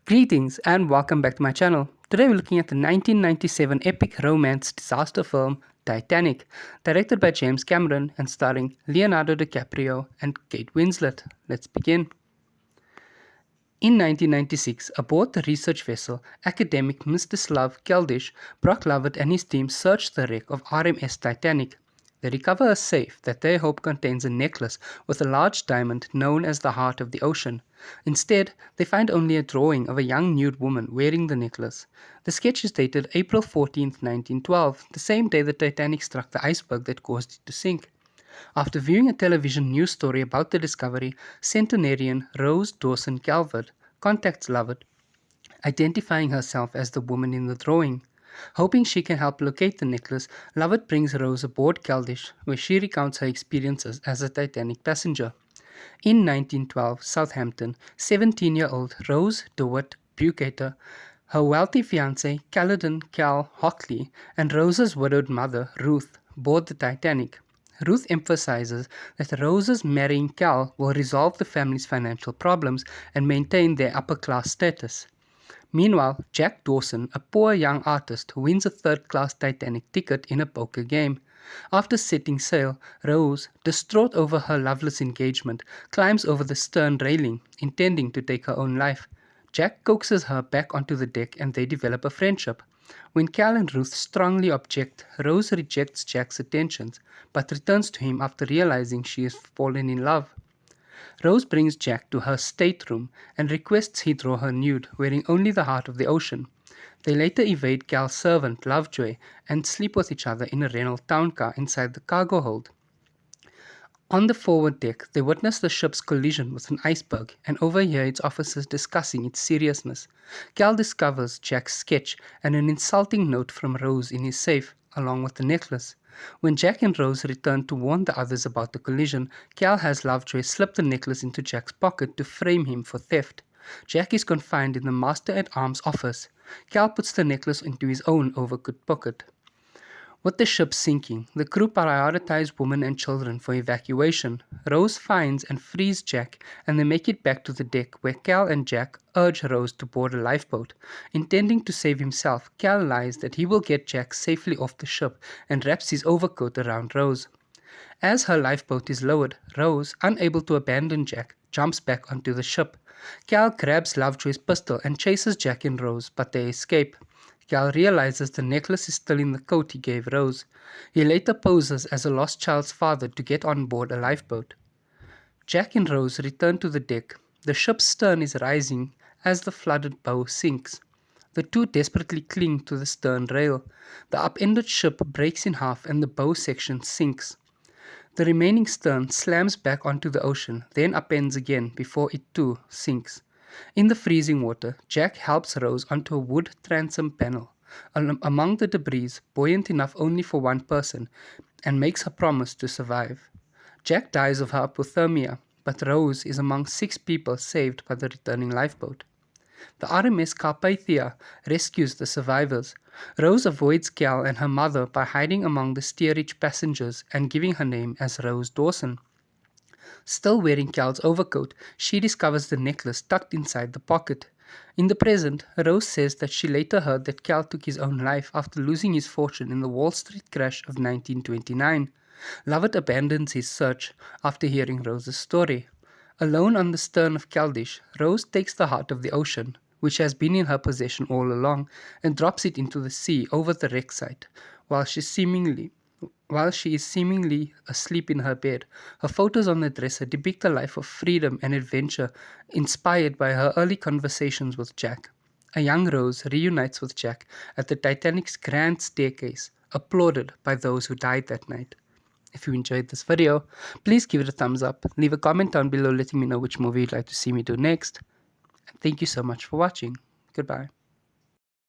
Greetings and welcome back to my channel. Today we're looking at the 1997 epic romance disaster film Titanic, directed by James Cameron and starring Leonardo DiCaprio and Kate Winslet. Let's begin. In 1996, aboard the research vessel, academic Mstislav Keldysh, Brock Lovett and his team search the wreck of RMS Titanic. They recover a safe that they hope contains a necklace with a large diamond known as the Heart of the Ocean. Instead, they find only a drawing of a young nude woman wearing the necklace. The sketch is dated April 14, 1912, the same day the Titanic struck the iceberg that caused it to sink. After viewing a television news story about the discovery, centenarian Rose Dawson Calvert contacts Lovett, identifying herself as the woman in the drawing. Hoping she can help locate the necklace, Lovett brings Rose aboard Keldysh, where she recounts her experiences as a Titanic passenger. In 1912, Southampton, 17-year-old Rose DeWitt Bucater, her wealthy fiancé Caledon Cal Hockley, and Rose's widowed mother, Ruth, board the Titanic. Ruth emphasizes that Rose's marrying Cal will resolve the family's financial problems and maintain their upper class status. Meanwhile, Jack Dawson, a poor young artist, wins a third-class Titanic ticket in a poker game. After setting sail, Rose, distraught over her loveless engagement, climbs over the stern railing, intending to take her own life. Jack coaxes her back onto the deck and they develop a friendship. When Cal and Ruth strongly object, Rose rejects Jack's attentions, but returns to him after realizing she has fallen in love. Rose brings Jack to her stateroom and requests he draw her nude, wearing only the Heart of the Ocean. They later evade Cal's servant, Lovejoy, and sleep with each other in a Renault town car inside the cargo hold. On the forward deck, they witness the ship's collision with an iceberg and overhear its officers discussing its seriousness. Cal discovers Jack's sketch and an insulting note from Rose in his safe, along with the necklace. When Jack and Rose return to warn the others about the collision, Cal has Lovejoy slip the necklace into Jack's pocket to frame him for theft. Jack is confined in the Master-at-Arms office. Cal puts the necklace into his own overcoat pocket. With the ship sinking, the crew prioritize women and children for evacuation. Rose finds and frees Jack, and they make it back to the deck where Cal and Jack urge Rose to board a lifeboat. Intending to save himself, Cal lies that he will get Jack safely off the ship and wraps his overcoat around Rose. As her lifeboat is lowered, Rose, unable to abandon Jack, jumps back onto the ship. Cal grabs Lovejoy's pistol and chases Jack and Rose, but they escape. Cal realizes the necklace is still in the coat he gave Rose. He later poses as a lost child's father to get on board a lifeboat. Jack and Rose return to the deck. The ship's stern is rising as the flooded bow sinks. The two desperately cling to the stern rail. The upended ship breaks in half and the bow section sinks. The remaining stern slams back onto the ocean, then upends again before it too sinks. In the freezing water, Jack helps Rose onto a wood transom panel, among the debris, buoyant enough only for one person, and makes her promise to survive. Jack dies of hypothermia, but Rose is among 6 people saved by the returning lifeboat. The RMS Carpathia rescues the survivors. Rose avoids Cal and her mother by hiding among the steerage passengers and giving her name as Rose Dawson. Still wearing Cal's overcoat, she discovers the necklace tucked inside the pocket. In the present, Rose says that she later heard that Cal took his own life after losing his fortune in the Wall Street crash of 1929. Lovett abandons his search after hearing Rose's story. Alone on the stern of Keldysh, Rose takes the Heart of the Ocean, which has been in her possession all along, and drops it into the sea over the wreck site, while she is seemingly asleep in her bed. Her photos on the dresser depict a life of freedom and adventure inspired by her early conversations with Jack. A young Rose reunites with Jack at the Titanic's grand staircase, applauded by those who died that night. If you enjoyed this video, please give it a thumbs up, leave a comment down below letting me know which movie you'd like to see me do next, and thank you so much for watching. Goodbye.